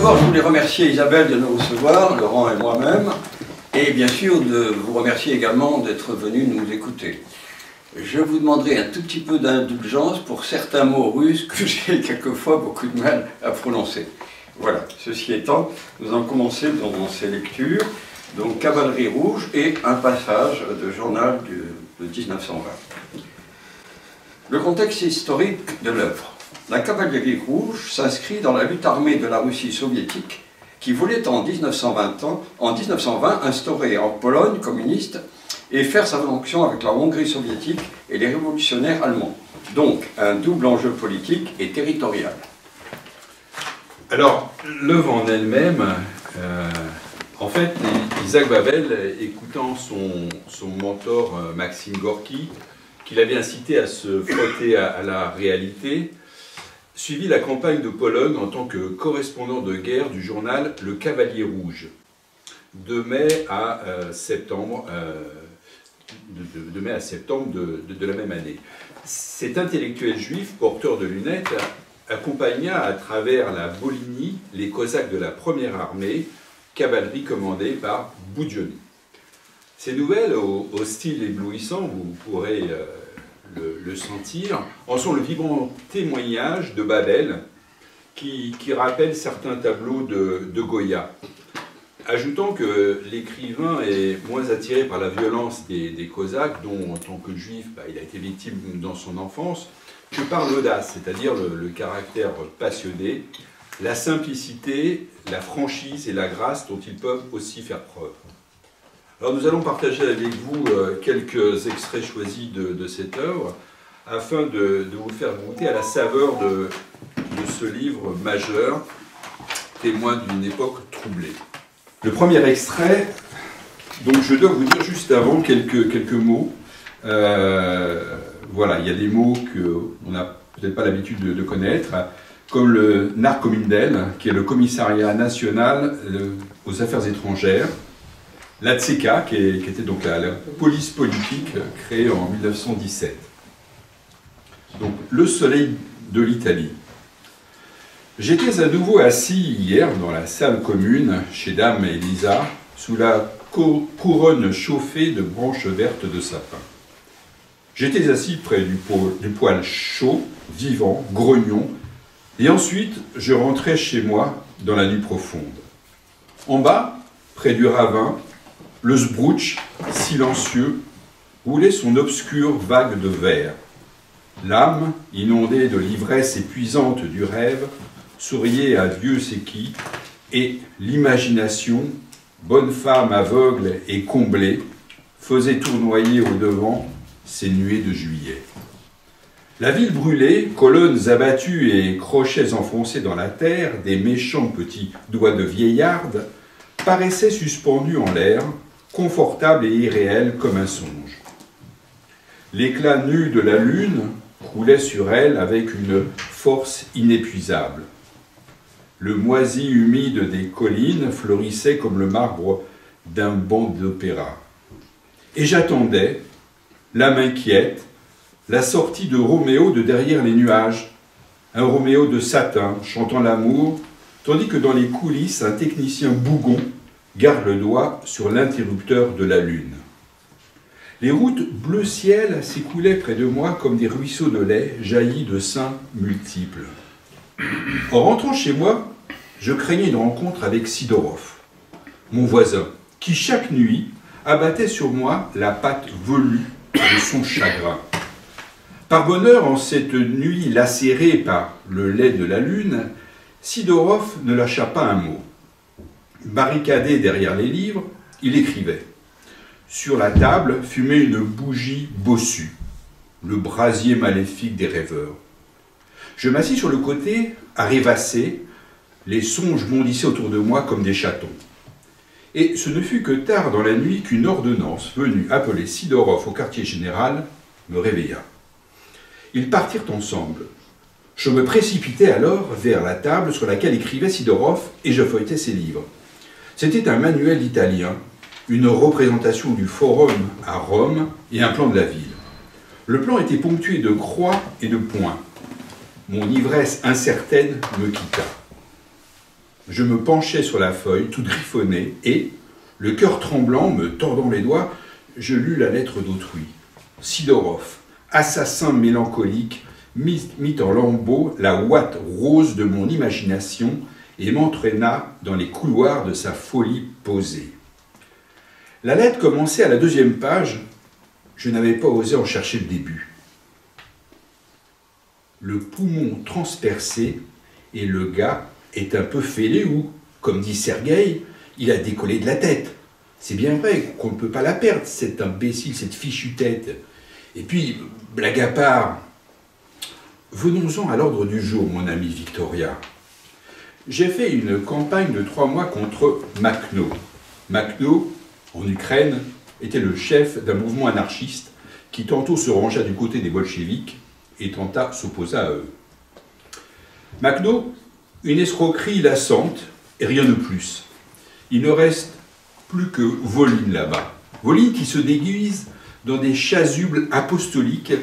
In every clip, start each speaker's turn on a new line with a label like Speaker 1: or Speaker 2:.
Speaker 1: d'abord, je voulais remercier Isabelle de nous recevoir, Laurent et moi-même, et bien sûr de vous remercier également d'être venu nous écouter. Je vous demanderai un tout petit peu d'indulgence pour certains mots russes que j'ai quelquefois beaucoup de mal à prononcer. Voilà, ceci étant, nous allons commencer dans ces lectures, donc Cavalerie rouge et un passage de journal de 1920. Le contexte historique de l'œuvre. La cavalerie rouge s'inscrit dans la lutte armée de la Russie soviétique qui voulait en 1920 instaurer en Pologne communiste et faire sa jonction avec la Hongrie soviétique et les révolutionnaires allemands. Donc un double enjeu politique et territorial.
Speaker 2: Alors, l'œuvre en elle-même, en fait, Isaac Babel, écoutant son mentor Maxime Gorky, qui l'avait incité à se frotter à la réalité, suivit la campagne de Pologne en tant que correspondant de guerre du journal Le Cavalier Rouge, de mai à septembre de la même année. Cet intellectuel juif, porteur de lunettes, accompagna à travers la Volhynie les Cosaques de la première armée, cavalerie commandée par Boudienny. Ces nouvelles, au style éblouissant, vous pourrez le sentir, en sont le vibrant témoignage de Babel, qui rappelle certains tableaux de Goya, ajoutant que l'écrivain est moins attiré par la violence des Cosaques, dont en tant que juif, il a été victime dans son enfance, que par l'audace, c'est-à-dire le caractère passionné, la simplicité, la franchise et la grâce dont ils peuvent aussi faire preuve. Alors nous allons partager avec vous quelques extraits choisis de cette œuvre, afin de vous faire goûter à la saveur de ce livre majeur, témoin d'une époque troublée. Le premier extrait, donc je dois vous dire juste avant quelques mots. Voilà, il y a des mots qu'on n'a peut-être pas l'habitude de connaître, comme le Narkomindel, qui est le commissariat national aux affaires étrangères, la Tseka, qui était donc la police politique créée en 1917. Donc, le soleil de l'Italie. J'étais à nouveau assis hier dans la salle commune chez Dame Elisa, sous la couronne chauffée de branches vertes de sapin. J'étais assis près du poêle chaud, vivant, grognon, et ensuite je rentrais chez moi dans la nuit profonde. En bas, près du ravin, le Zbrouch, silencieux, roulait son obscure vague de verre. L'âme, inondée de l'ivresse épuisante du rêve, souriait à Dieu sait qui, et l'imagination, bonne femme aveugle et comblée, faisait tournoyer au devant ces nuées de juillet. La ville brûlée, colonnes abattues et crochets enfoncés dans la terre, des méchants petits doigts de vieillarde, paraissait suspendue en l'air, confortable et irréel comme un songe. L'éclat nu de la lune roulait sur elle avec une force inépuisable. Le moisi humide des collines florissait comme le marbre d'un banc d'opéra. Et j'attendais, l'âme inquiète, la sortie de Roméo de derrière les nuages, un Roméo de satin chantant l'amour, tandis que dans les coulisses, un technicien bougon garde le doigt sur l'interrupteur de la lune. Les routes bleu ciel s'écoulaient près de moi comme des ruisseaux de lait jaillis de seins multiples. En rentrant chez moi, je craignais une rencontre avec Sidorov, mon voisin, qui chaque nuit abattait sur moi la patte velue de son chagrin. Par bonheur, en cette nuit lacérée par le lait de la lune, Sidorov ne lâcha pas un mot. Barricadé derrière les livres, il écrivait. Sur la table fumait une bougie bossue, le brasier maléfique des rêveurs. Je m'assis sur le côté, à rêvasser, les songes bondissaient autour de moi comme des chatons. Et ce ne fut que tard dans la nuit qu'une ordonnance venue appeler Sidorov au quartier général me réveilla. Ils partirent ensemble. Je me précipitai alors vers la table sur laquelle écrivait Sidorov et je feuilletais ses livres. C'était un manuel italien, une représentation du forum à Rome et un plan de la ville. Le plan était ponctué de croix et de points. Mon ivresse incertaine me quitta. Je me penchai sur la feuille, toute griffonnée, et, le cœur tremblant, me tordant les doigts, je lus la lettre d'autrui. Sidorov, assassin mélancolique, mit en lambeaux la ouate rose de mon imagination et m'entraîna dans les couloirs de sa folie posée. La lettre commençait à la 2e page. Je n'avais pas osé en chercher le début. Le poumon transpercé et le gars est un peu fêlé ou, comme dit Sergueï, il a décollé de la tête. C'est bien vrai qu'on ne peut pas la perdre, cet imbécile, cette fichue tête. Et puis, blague à part, venons-en à l'ordre du jour, mon ami Victoria. J'ai fait une campagne de 3 mois contre Makhno. Makhno, en Ukraine, était le chef d'un mouvement anarchiste qui tantôt se rangea du côté des bolcheviks et tenta s'opposa à eux. Makhno, une escroquerie lassante et rien de plus. Il ne reste plus que Volin là-bas. Volin qui se déguise dans des chasubles apostoliques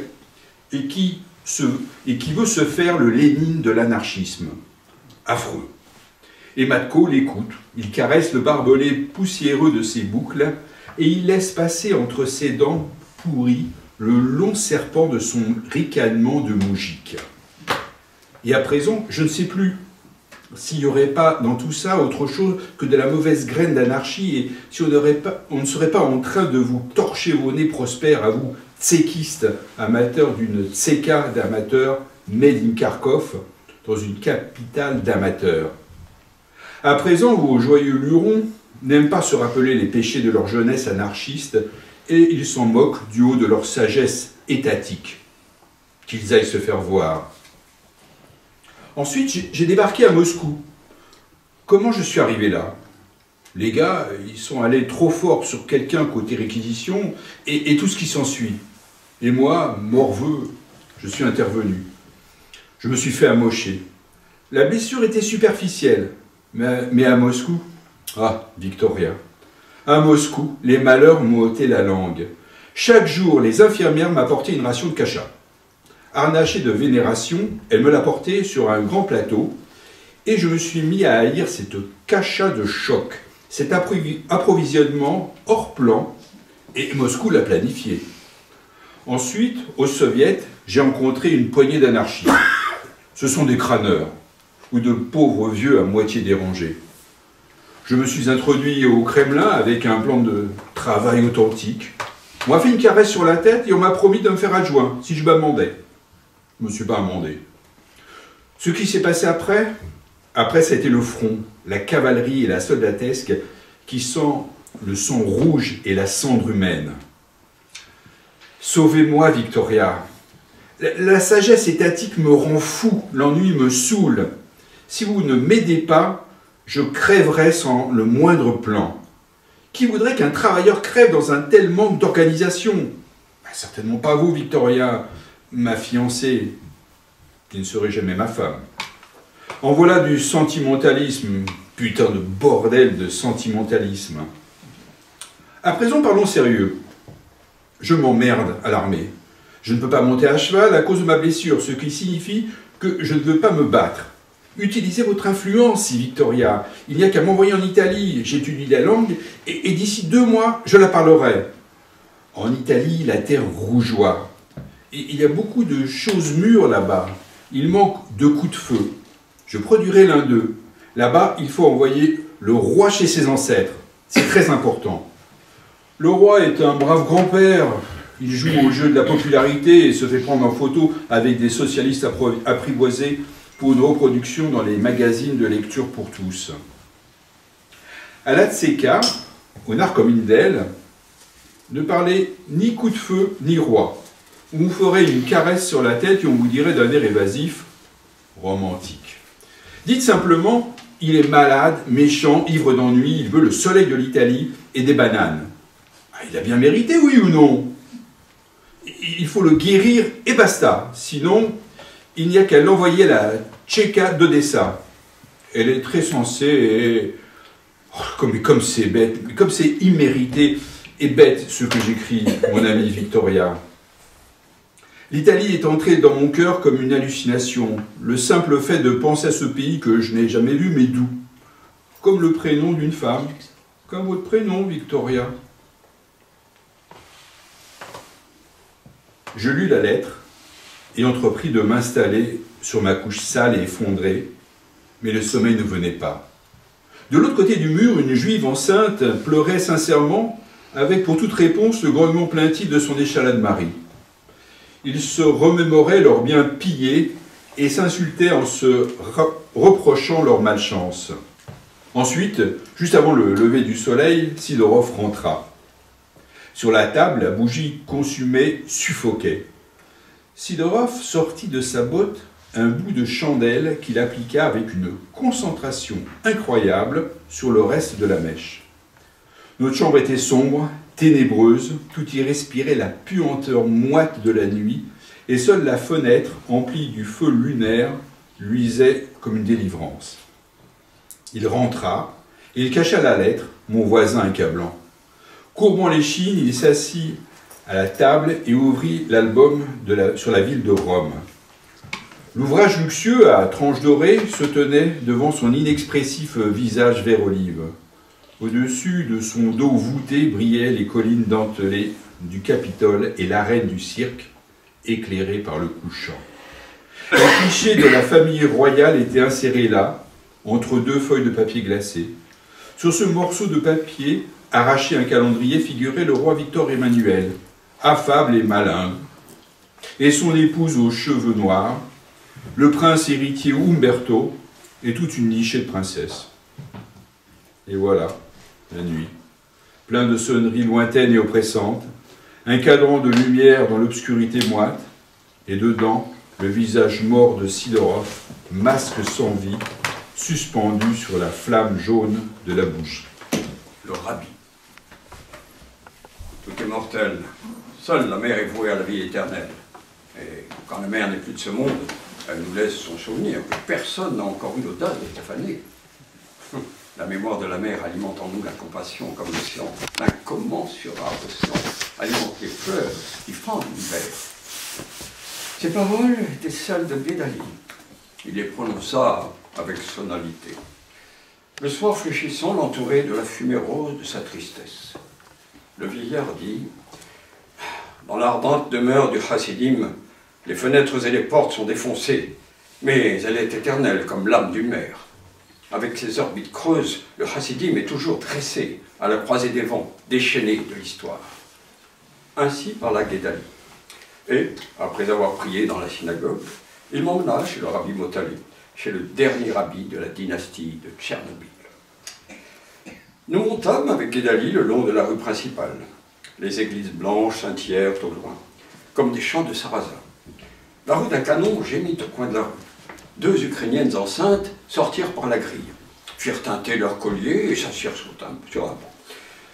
Speaker 2: et qui veut se faire le Lénine de l'anarchisme. Affreux. Et Matko l'écoute, il caresse le barbelé poussiéreux de ses boucles et il laisse passer entre ses dents pourries le long serpent de son ricanement de moujik. Et à présent, je ne sais plus s'il n'y aurait pas dans tout ça autre chose que de la mauvaise graine d'anarchie et si on ne serait pas en train de vous torcher vos nez prospères à vous, tsékistes, amateurs d'une tseka d'amateurs, made in Kharkov, dans une capitale d'amateurs. À présent, vos joyeux lurons n'aiment pas se rappeler les péchés de leur jeunesse anarchiste et ils s'en moquent du haut de leur sagesse étatique. Qu'ils aillent se faire voir. Ensuite, j'ai débarqué à Moscou. Comment je suis arrivé là? Les gars, ils sont allés trop fort sur quelqu'un côté réquisition et tout ce qui s'ensuit. Et moi, morveux, je suis intervenu. Je me suis fait amocher. La blessure était superficielle, mais à Moscou, ah, Victoria, à Moscou, les malheurs m'ont ôté la langue. Chaque jour, les infirmières m'apportaient une ration de cacha. Harnachée de vénération, elle me l'apportait sur un grand plateau, et je me suis mis à haïr cette cacha de choc, cet approvisionnement hors plan, et Moscou l'a planifié. Ensuite, au Soviet, j'ai rencontré une poignée d'anarchistes. Ce sont des crâneurs, ou de pauvres vieux à moitié dérangés. Je me suis introduit au Kremlin avec un plan de travail authentique. On m'a fait une caresse sur la tête et on m'a promis de me faire adjoint si je m'amendais. Je ne me suis pas amendé. Ce qui s'est passé après, ça a été le front, la cavalerie et la soldatesque qui sent le sang rouge et la cendre humaine. Sauvez-moi, Victoria. La sagesse étatique me rend fou, l'ennui me saoule. Si vous ne m'aidez pas, je crèverai sans le moindre plan. Qui voudrait qu'un travailleur crève dans un tel manque d'organisation? Certainement pas vous, Victoria, ma fiancée, qui ne serait jamais ma femme. En voilà du sentimentalisme, putain de bordel de sentimentalisme. À présent, parlons sérieux. Je m'emmerde à l'armée. Je ne peux pas monter à cheval à cause de ma blessure, ce qui signifie que je ne veux pas me battre. Utilisez votre influence, Victoria. Il n'y a qu'à m'envoyer en Italie. J'étudie la langue et d'ici 2 mois, je la parlerai. En Italie, la terre rougeoie. Et il y a beaucoup de choses mûres là-bas. Il manque 2 coups de feu. Je produirai l'un d'eux. Là-bas, il faut envoyer le roi chez ses ancêtres. C'est très important. Le roi est un brave grand-père. Il joue au jeu de la popularité et se fait prendre en photo avec des socialistes apprivoisés pour une reproduction dans les magazines de lecture pour tous. À la Tseka, au Narkomindel, ne parlez ni coup de feu ni roi. On vous ferait une caresse sur la tête et on vous dirait d'un air évasif, romantique. Dites simplement, il est malade, méchant, ivre d'ennui, il veut le soleil de l'Italie et des bananes. Ah, il a bien mérité, oui ou non? Il faut le guérir et basta. Sinon, il n'y a qu'à l'envoyer à la Tchéka d'Odessa. Elle est très sensée et... Oh, comme c'est bête, comme c'est immérité et bête ce que j'écris, mon amie Victoria. L'Italie est entrée dans mon cœur comme une hallucination. Le simple fait de penser à ce pays que je n'ai jamais vu, mais d'où? comme le prénom d'une femme, comme votre prénom, Victoria. Je lus la lettre et entrepris de m'installer sur ma couche sale et effondrée, mais le sommeil ne venait pas. De l'autre côté du mur, une juive enceinte pleurait sincèrement, avec pour toute réponse le grognement plaintif de son échalade Marie. Ils se remémoraient leurs biens pillés et s'insultaient en se reprochant leur malchance. Ensuite, juste avant le lever du soleil, Sidorov rentra. Sur la table, la bougie consumée suffoquait. Sidorov sortit de sa botte un bout de chandelle qu'il appliqua avec une concentration incroyable sur le reste de la mèche. Notre chambre était sombre, ténébreuse, tout y respirait la puanteur moite de la nuit, et seule la fenêtre, emplie du feu lunaire, luisait comme une délivrance. Il rentra, et il cacha la lettre, mon voisin accablant. Courbant l'échine, il s'assit à la table et ouvrit l'album sur la ville de Rome. L'ouvrage luxueux à tranches dorées se tenait devant son inexpressif visage vert olive. Au-dessus de son dos voûté brillaient les collines dentelées du Capitole et l'arène du cirque, éclairée par le couchant. Un cliché de la famille royale était inséré là, entre deux feuilles de papier glacé. Sur ce morceau de papier, arraché un calendrier, figurait le roi Victor Emmanuel, affable et malin, et son épouse aux cheveux noirs, le prince héritier Umberto et toute une nichée de princesses. Et voilà, la nuit, plein de sonneries lointaines et oppressantes, un cadran de lumière dans l'obscurité moite, et dedans, le visage mort de Sidorov, masque sans vie, suspendu sur la flamme jaune de la bougie.
Speaker 1: Le rabbi. Tout est mortel. Seule la mère est vouée à la vie éternelle. Et quand la mère n'est plus de ce monde, elle nous laisse son souvenir. Personne n'a encore eu l'audace de profaner. La mémoire de la mère alimente en nous la compassion comme l'océan. L'incommensurable océan alimente les fleurs qui fendent l'hiver. Ces paroles étaient celles de Guédali. Il les prononça avec sonalité. Le soir fléchissant l'entourait de la fumée rose de sa tristesse. Le vieillard dit « Dans l'ardente demeure du Chassidim, les fenêtres et les portes sont défoncées, mais elle est éternelle comme l'âme d'une mère. Avec ses orbites creuses, le Chassidim est toujours dressé à la croisée des vents, déchaîné de l'histoire. » Ainsi parla Guédali. Et, après avoir prié dans la synagogue, il m'emmena chez le rabbi Motali, chez le dernier rabbi de la dynastie de Tchernobyl. Nous montâmes avec Guédali le long de la rue principale. Les églises blanches scintillèrent au loin, comme des champs de sarrasin. La rue d'un canon gémit au coin de la rue. Deux Ukrainiennes enceintes sortirent par la grille, firent teinter leurs colliers et s'assirent sur un banc.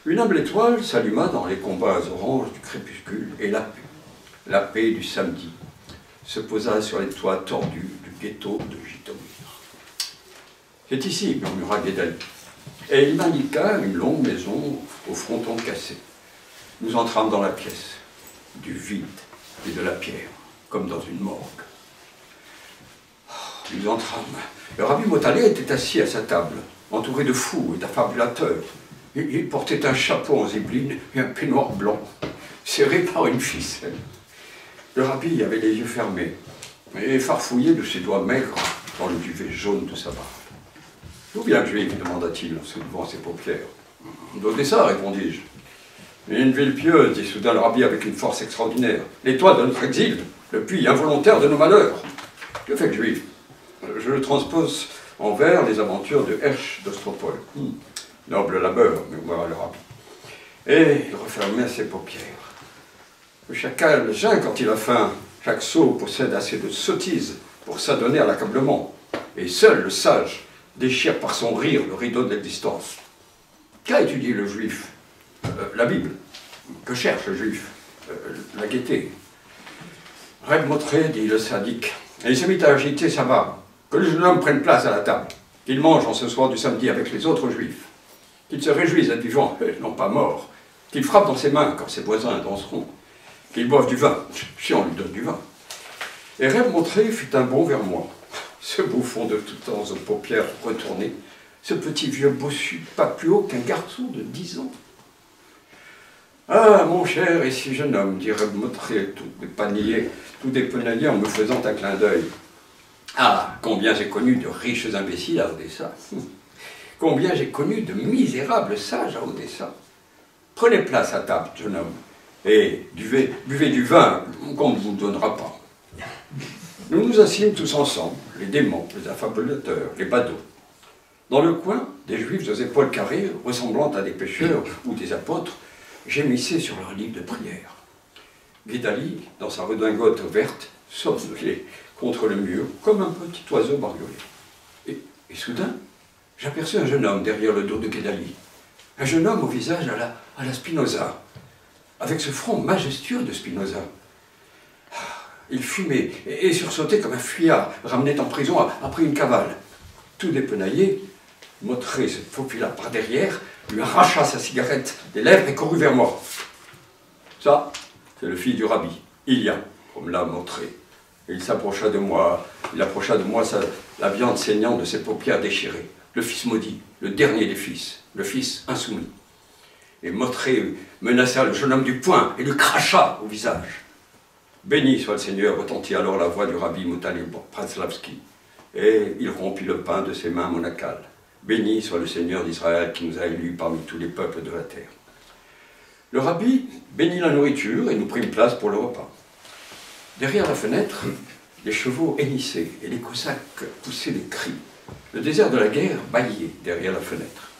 Speaker 1: Une humble étoile s'alluma dans les combats oranges du crépuscule et la paix du samedi, se posa sur les toits tordus du ghetto de Jitomir. « C'est ici, murmura Guédali. Et il m'indiqua une longue maison au fronton cassé. Nous entrâmes dans la pièce, du vide et de la pierre, comme dans une morgue. Nous entrâmes. Le rabbi Motali était assis à sa table, entouré de fous et d'affabulateurs. Il portait un chapeau en zibeline et un peignoir blanc, serré par une ficelle. Le rabbi avait les yeux fermés et farfouillait de ses doigts maigres dans le duvet jaune de sa barbe. « D'où vient le juif » demanda-t-il en soulevant ses paupières. « D'Odessa » répondis-je. « Une ville pieuse » dit soudain le rabbi avec une force extraordinaire. « L'étoile de notre exil, le puits involontaire de nos malheurs. » Que fait le juif? Je le transpose en vers les aventures de Hersch d'Ostropol. Noble labeur, murmura le rabbi. Et il refermait ses paupières. Le chacal geint quand il a faim. Chaque sot possède assez de sottise pour s'adonner à l'accablement. Et seul le sage déchire par son rire le rideau de l'existence. Qu'a étudié le juif? La Bible. Que cherche le juif? La gaieté. Reb Motré, dit le sadique, et il se mit à agiter sa barbe. Que le jeune homme prenne place à la table, qu'il mange en ce soir du samedi avec les autres juifs, qu'il se réjouisse d'être vivant, non pas mort, qu'il frappe dans ses mains quand ses voisins danseront, qu'il boive du vin, si on lui donne du vin. Et Reb Motré fit un bond vers moi. Ce bouffon de tout temps aux paupières retournées ce petit vieux bossu, pas plus haut qu'un garçon de 10 ans. Ah, mon cher et si jeune homme, dirait Motret, tout dépenaillé en me faisant un clin d'œil. Ah, combien j'ai connu de riches imbéciles à Odessa. Combien j'ai connu de misérables sages à Odessa. Prenez place à table, jeune homme, et buvez du vin qu'on ne vous donnera pas. Nous nous assîmes tous ensemble, les démons, les affabulateurs, les badauds. Dans le coin, des juifs aux épaules carrées, ressemblant à des pêcheurs ou des apôtres, gémissaient sur leur livre de prière. Guidali, dans sa redingote verte, somnolait contre le mur, comme un petit oiseau bariolé. Et soudain, j'aperçus un jeune homme derrière le dos de Guidali. Un jeune homme au visage à la Spinoza, avec ce front majestueux de Spinoza. Il fumait et sursautait comme un fuyard ramené en prison après une cavale. Tout dépenaillé, Motret se faufila par derrière, lui arracha sa cigarette des lèvres et courut vers moi. Ça, c'est le fils du rabbi, Ilya, comme l'a Motret. Il s'approcha de moi, la viande saignant de ses paupières déchirées. Le fils maudit, le dernier des fils, le fils insoumis. Et Motret menaça le jeune homme du poing et lui cracha au visage. Béni soit le Seigneur, retentit alors la voix du rabbi Mutali Praslavski, et il rompit le pain de ses mains monacales. Béni soit le Seigneur d'Israël qui nous a élus parmi tous les peuples de la terre. Le rabbi bénit la nourriture et nous prîmes place pour le repas. Derrière la fenêtre, les chevaux hennissaient et les Cosaques poussaient des cris. Le désert de la guerre bâillait derrière la fenêtre.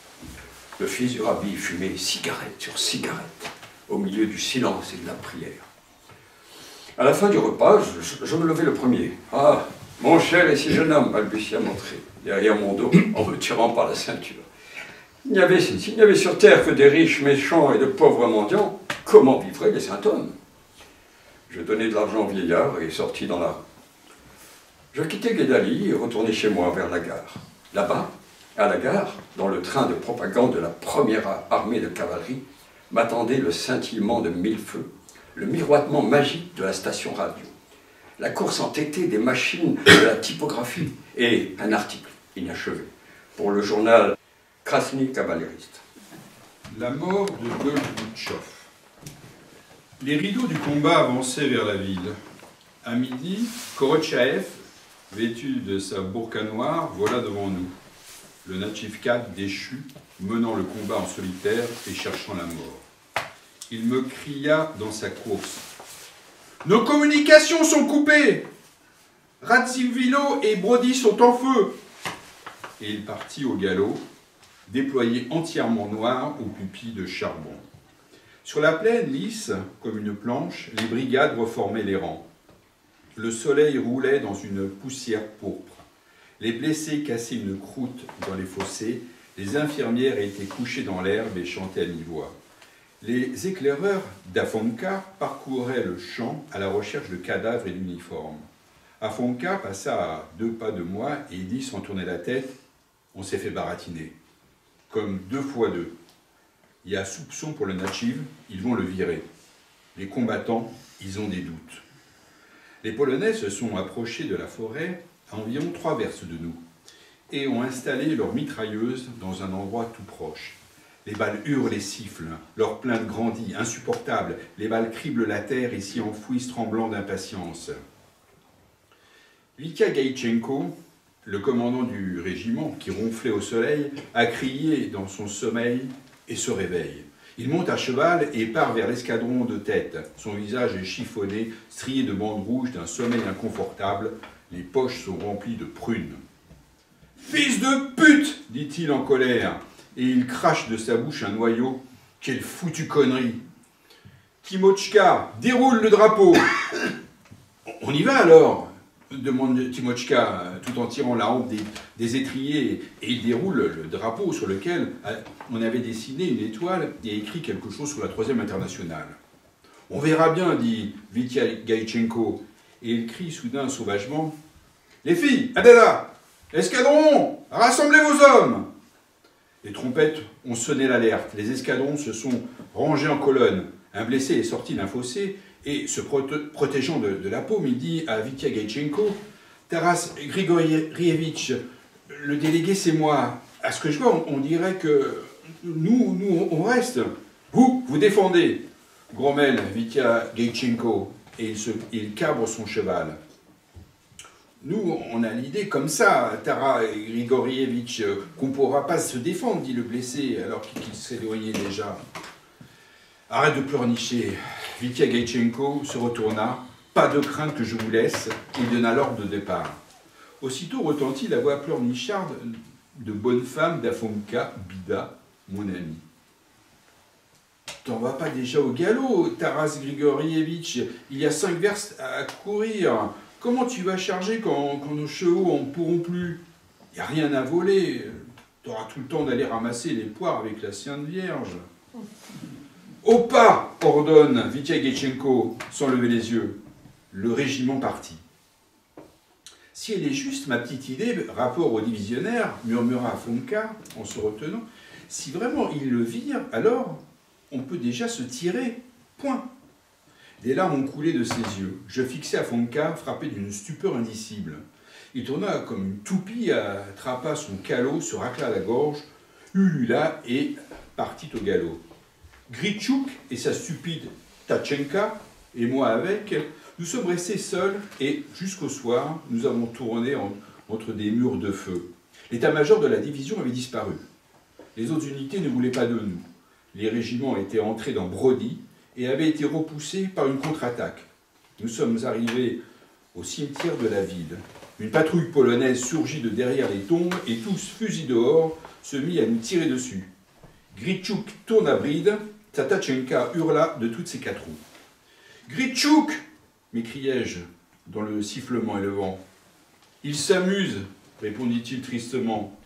Speaker 1: Le fils du rabbi fumait cigarette sur cigarette au milieu du silence et de la prière. À la fin du repas, je me levai le premier. « Ah, mon cher et si jeune homme, balbutia Motret, derrière mon dos, en me tirant par la ceinture. S'il n'y avait sur terre que des riches méchants et de pauvres mendiants, comment vivraient les saints hommes ?» Je donnai de l'argent au vieillard et sortis dans la rue. Je quittai Guidali et retournai chez moi vers la gare. Là-bas, à la gare, dans le train de propagande de la première armée de cavalerie, m'attendait le scintillement de 1000 feux, le miroitement magique de la station radio, la course entêtée des machines de la typographie et un article inachevé pour le journal Krasny Cavaleriste.
Speaker 2: La mort de Golgoutchov. Les rideaux du combat avançaient vers la ville. À midi, Korotchaev, vêtu de sa burqa noire, voilà devant nous. Le Natchivka déchu, menant le combat en solitaire et cherchant la mort. Il me cria dans sa course. « Nos communications sont coupées! Radzivillo et Brody sont en feu !» Et il partit au galop, déployé entièrement noir aux pupilles de charbon. Sur la plaine lisse, comme une planche, les brigades reformaient les rangs. Le soleil roulait dans une poussière pourpre. Les blessés cassaient une croûte dans les fossés, les infirmières étaient couchées dans l'herbe et chantaient à mi-voix. Les éclaireurs d'Afonka parcouraient le champ à la recherche de cadavres et d'uniformes. Afonka passa à 2 pas de moi et dit sans tourner la tête « On s'est fait baratiner. Comme 2 fois 2. Il y a soupçon pour le Natchiv, ils vont le virer. Les combattants, ils ont des doutes. » Les Polonais se sont approchés de la forêt à environ 3 versts de nous et ont installé leurs mitrailleuses dans un endroit tout proche. Les balles hurlent et sifflent, leur plainte grandit, insupportable. Les balles criblent la terre et s'y enfouissent tremblant d'impatience. Vitya Gaïtchenko, le commandant du régiment qui ronflait au soleil, a crié dans son sommeil et se réveille. Il monte à cheval et part vers l'escadron de tête. Son visage est chiffonné, strié de bandes rouges d'un sommeil inconfortable. Les poches sont remplies de prunes. « Fils de pute !» dit-il en colère. Et il crache de sa bouche un noyau. Quelle foutue connerie! Timochka, déroule le drapeau! On y va alors? Demande Timochka, tout en tirant la hampe des étriers, et il déroule le drapeau sur lequel on avait dessiné une étoile et écrit quelque chose sur la 3e internationale. On verra bien, dit Vitya Gaïtchenko, et il crie soudain sauvagement: Les filles, Adela! Escadron! Rassemblez vos hommes! Les trompettes ont sonné l'alerte, les escadrons se sont rangés en colonne. Un blessé est sorti d'un fossé et, se protégeant de la paume, il dit à Vitya Gaïtchenko: Taras Grigorievitch, le délégué c'est moi. À ce que je vois, on dirait que nous, on reste. Vous défendez, grommelle Vitya Gaïtchenko, et il cabre son cheval. Nous, on a l'idée comme ça, Tara Grigorievitch, qu'on ne pourra pas se défendre, dit le blessé, alors qu'il s'éloignait déjà. Arrête de pleurnicher. Vitya Gaïtchenko se retourna. Pas de crainte que je vous laisse. Il donna l'ordre de départ. Aussitôt retentit la voix pleurnicharde de bonne femme d'Afonka Bida, mon ami. T'en vas pas déjà au galop, Taras Grigorievitch. Il y a 5 verstes à courir. Comment tu vas charger quand nos chevaux en pourront plus? Il n'y a rien à voler. T'auras tout le temps d'aller ramasser les poires avec la Sainte Vierge. Au pas, ordonne Vitya Gaïtchenko, sans lever les yeux. Le régiment partit. Si elle est juste, ma petite idée, rapport au divisionnaire, murmura Afonka en se retenant, si vraiment il le vire, alors on peut déjà se tirer. Point. Des larmes ont coulé de ses yeux. Je fixai Afonka, frappé d'une stupeur indicible. Il tourna comme une toupie, attrapa son calot, se racla la gorge, ulula et partit au galop. Gritchouk et sa stupide Tachenka, et moi avec, nous sommes restés seuls et, jusqu'au soir, nous avons tourné entre des murs de feu. L'état-major de la division avait disparu. Les autres unités ne voulaient pas de nous. Les régiments étaient entrés dans Brody et avaient été repoussés par une contre-attaque. Nous sommes arrivés au cimetière de la ville. Une patrouille polonaise surgit de derrière les tombes et tous, fusils dehors, se mit à nous tirer dessus. Gritchouk tourne à bride, Tatachenka hurla de toutes ses 4 roues. « Gritchouk !» m'écriai-je dans le sifflement et le vent. « Il s'amuse !» répondit-il tristement.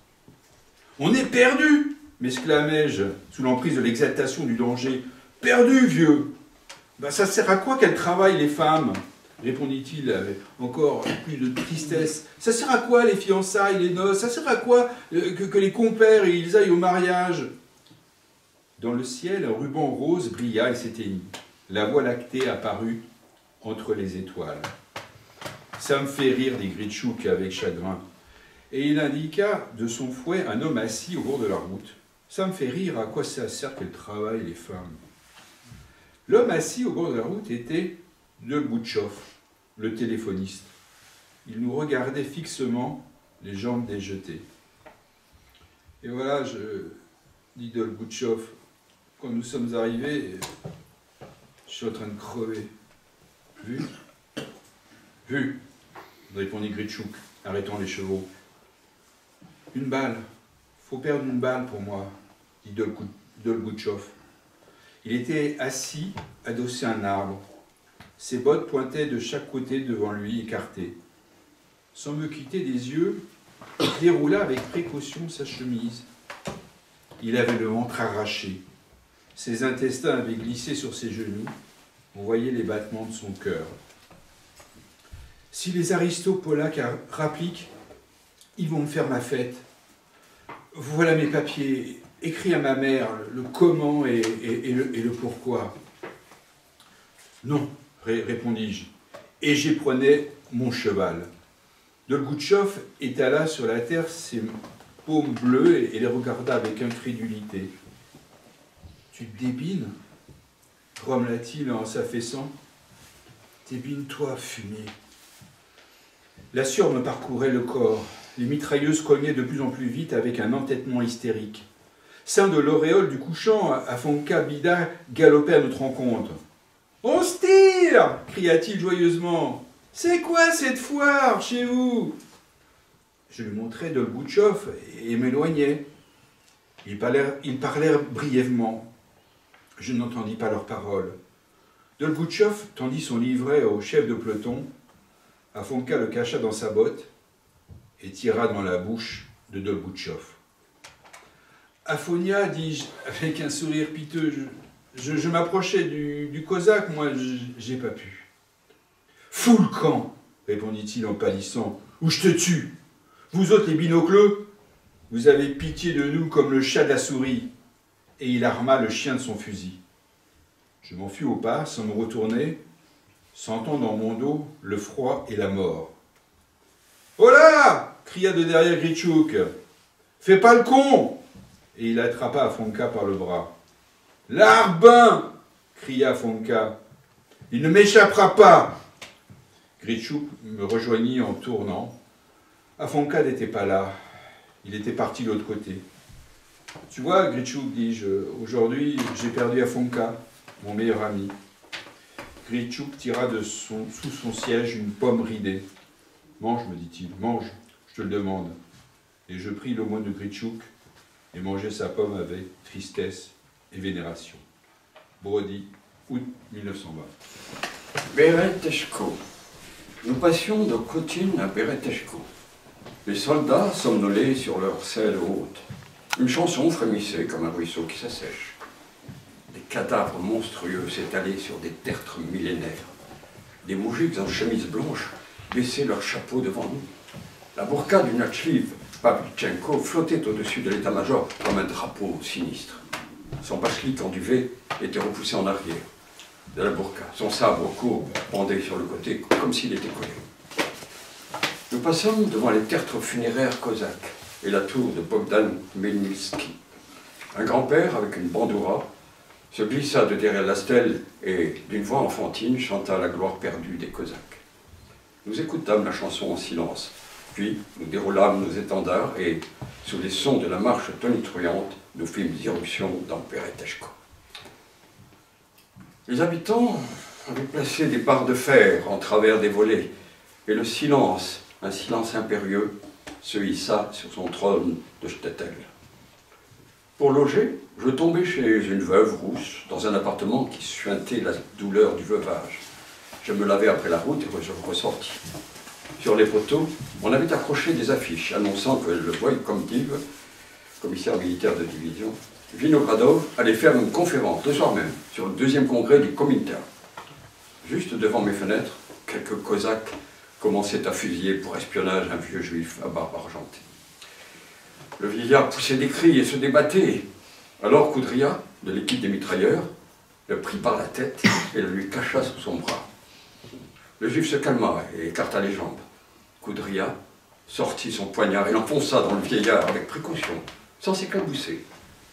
Speaker 2: « On est perdu !» m'exclamai-je sous l'emprise de l'exaltation du danger. « Perdu, vieux !»« Ben, ça sert à quoi qu'elles travaillent, les femmes ?» répondit-il avec encore plus de tristesse. « Ça sert à quoi, les fiançailles, les noces? Ça sert à quoi que les compères ils aillent au mariage ?» Dans le ciel, un ruban rose brilla et s'éteignit. La voie lactée apparut entre les étoiles. « Ça me fait rire, dit Gritchouk avec chagrin. » Et il indiqua de son fouet un homme assis au bord de la route. « Ça me fait rire, à quoi ça sert qu'elles travaillent, les femmes ?» L'homme assis au bord de la route était Dolgoutchov, le téléphoniste. Il nous regardait fixement, les jambes déjetées. « Et voilà, dit Dolgoutchov, quand nous sommes arrivés, je suis en train de crever. »« Vu ?»« Vu », répondit Gritchouk, arrêtant les chevaux. « Une balle. Faut perdre une balle pour moi, dit Dolgoutchov. Il était assis, adossé à un arbre. Ses bottes pointaient de chaque côté devant lui, écartées. Sans me quitter des yeux, il déroula avec précaution sa chemise. Il avait le ventre arraché. Ses intestins avaient glissé sur ses genoux. On voyait les battements de son cœur. Si les aristos polacs rappliquent, ils vont me faire ma fête. Voilà mes papiers. Écris à ma mère le comment et le pourquoi. Non, répondis-je. Et j'éprenais mon cheval. Dolgoutchov étala sur la terre ses paumes bleues et les regarda avec incrédulité. « Tu te débines » grommela-t-il en s'affaissant. « Débine-toi, fumier. » La sueur me parcourait le corps. Les mitrailleuses cognaient de plus en plus vite avec un entêtement hystérique. Sein de l'auréole du couchant, Afonka Bida galopait à notre rencontre. « On se tire » cria-t-il joyeusement. « C'est quoi cette foire chez vous ?» Je lui montrai Dolgoutchov et m'éloignai. Ils parlèrent brièvement. Je n'entendis pas leurs paroles. Dolgoutchov tendit son livret au chef de peloton. Afonka le cacha dans sa botte et tira dans la bouche de Dolgoutchov. « Afonia, dis-je, avec un sourire piteux, je m'approchais du cosaque, moi, j'ai pas pu. »« Fous le camp !» répondit-il en pâlissant. « Ou je te tue. Vous autres, les binocleux, vous avez pitié de nous comme le chat de la souris. » Et il arma le chien de son fusil. Je m'en fus au pas, sans me retourner, sentant dans mon dos le froid et la mort. « Oh là !» cria de derrière Gritchouk. « Fais pas le con !» Et il attrapa Fonka par le bras. « Larbin !» cria Fonka. « Il ne m'échappera pas !» Gritchouk me rejoignit en tournant. Afonka n'était pas là. Il était parti de l'autre côté. « Tu vois, Gritchouk, dis-je, aujourd'hui j'ai perdu Afonka, mon meilleur ami. » Gritchouk tira sous son siège une pomme ridée. « Mange, me dit-il, mange, je te le demande. » Et je pris l'aumône de Gritchouk et mangeai sa pomme avec tristesse et vénération. Brody, août 1920.
Speaker 1: Bereteshko. Nous passions de Khotyn à Bereteshko. Les soldats somnolaient sur leur selle haute. Une chanson frémissait comme un ruisseau qui s'assèche. Des cadavres monstrueux s'étalaient sur des tertres millénaires. Des moujiks en chemise blanche baissaient leurs chapeaux devant nous. La burqa du Natchliv, Pavlichenko, flottait au-dessus de l'état-major comme un drapeau sinistre. Son bachlik en duvet était repoussé en arrière de la burqa. Son sabre courbe pendait sur le côté comme s'il était collé. Nous passons devant les tertres funéraires cosaques et la tour de Bogdan Khmelnytsky. Un grand-père avec une bandoura se glissa de derrière la stèle et, d'une voix enfantine, chanta la gloire perdue des Cosaques. Nous écoutâmes la chanson en silence, puis nous déroulâmes nos étendards et, sous les sons de la marche tonitruante, nous fîmes irruption dans Bereteshko. Les habitants avaient placé des barres de fer en travers des volets, et le silence, un silence impérieux, se hissa sur son trône de shtetl. Pour loger, je tombais chez une veuve rousse, dans un appartement qui suintait la douleur du veuvage. Je me lavais après la route et je ressortis. Sur les poteaux, on avait accroché des affiches annonçant que le Voïkomtiv, commissaire militaire de division, Vinogradov, allait faire une conférence le soir même sur le 2e congrès du Komintern. Juste devant mes fenêtres, quelques Cosaques commençaient à fusiller pour espionnage un vieux juif à barbe argentée. Le vieillard poussait des cris et se débattait. Alors Koudria, de l'équipe des mitrailleurs, le prit par la tête et le lui cacha sous son bras. Le juif se calma et écarta les jambes. Koudria sortit son poignard et l'enfonça dans le vieillard avec précaution, sans s'éclabousser.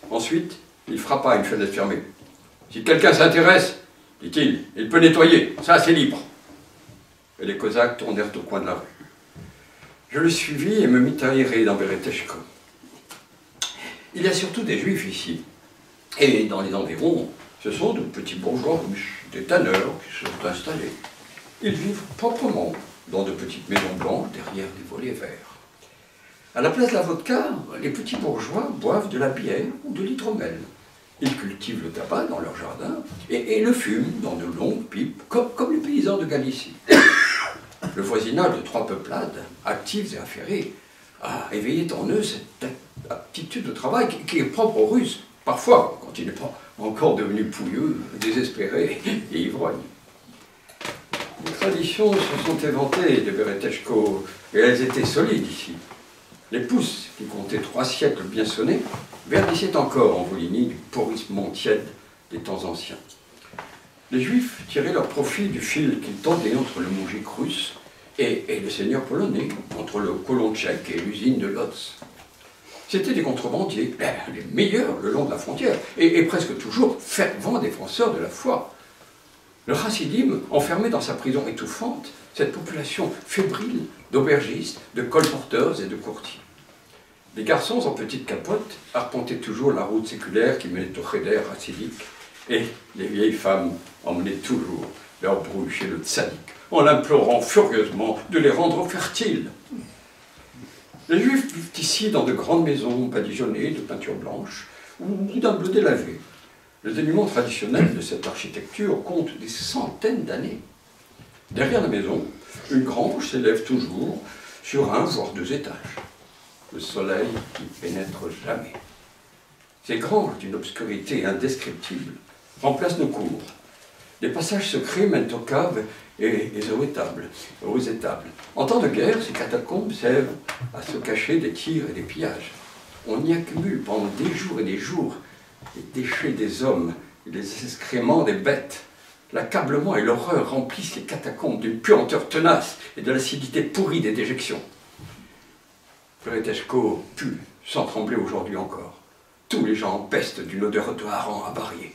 Speaker 1: Ensuite, il frappa à une fenêtre fermée. « Si quelqu'un s'intéresse, dit-il, il peut nettoyer, ça c'est libre. » Et les Cosaques tournèrent au coin de la rue. Je le suivis et me mis à errer dans Bereteshko. Il y a surtout des juifs ici. Et dans les environs, ce sont de petits bourgeois riches, des tanneurs qui sont installés. Ils vivent proprement dans de petites maisons blanches derrière des volets verts. À la place de la vodka, les petits bourgeois boivent de la bière ou de l'hydromel. Ils cultivent le tabac dans leur jardin et le fument dans de longues pipes, comme les paysans de Galicie. Le voisinage de 3 peuplades, actives et affairées, a éveillé en eux cette aptitude au travail qui est propre aux Russes, parfois, quand il n'est pas encore devenu pouilleux, désespéré et ivrogne. Les traditions se sont éventées de Bereteshko, et elles étaient solides ici. Les pousses, qui comptaient 3 siècles bien sonnés, verdissaient encore en Volhynie du pourrissement tiède des temps anciens. Les Juifs tiraient leur profit du fil qu'ils tendaient entre le moujik russe et le seigneur polonais, entre le colon tchèque et l'usine de Lodz. C'étaient des contrebandiers, les meilleurs le long de la frontière, et presque toujours fervents défenseurs de la foi. Le chassidim enfermait dans sa prison étouffante cette population fébrile d'aubergistes, de colporteurs et de courtiers. Les garçons en petites capotes arpentaient toujours la route séculaire qui menait au cheder hassidique, et les vieilles femmes emmenaient toujours leur brouille chez le tzaddik, en l'implorant furieusement de les rendre fertiles. Les Juifs vivent ici dans de grandes maisons badigeonnées de peinture blanche ou d'un bleu délavé. Le dénuement traditionnel de cette architecture compte des centaines d'années. Derrière la maison, une grange s'élève toujours sur 1 voire 2 étages. Le soleil n'y pénètre jamais. Ces granges d'une obscurité indescriptible remplacent nos cours. Des passages secrets mènent aux caves et aux étables. En temps de guerre, ces catacombes servent à se cacher des tirs et des pillages. On y accumule pendant des jours et des jours les déchets des hommes et les excréments des bêtes. L'accablement et l'horreur remplissent les catacombes d'une puanteur tenace et de l'acidité pourrie des déjections. Bereteshko pue sans trembler aujourd'hui encore. Tous les gens empestent d'une odeur de hareng avarié.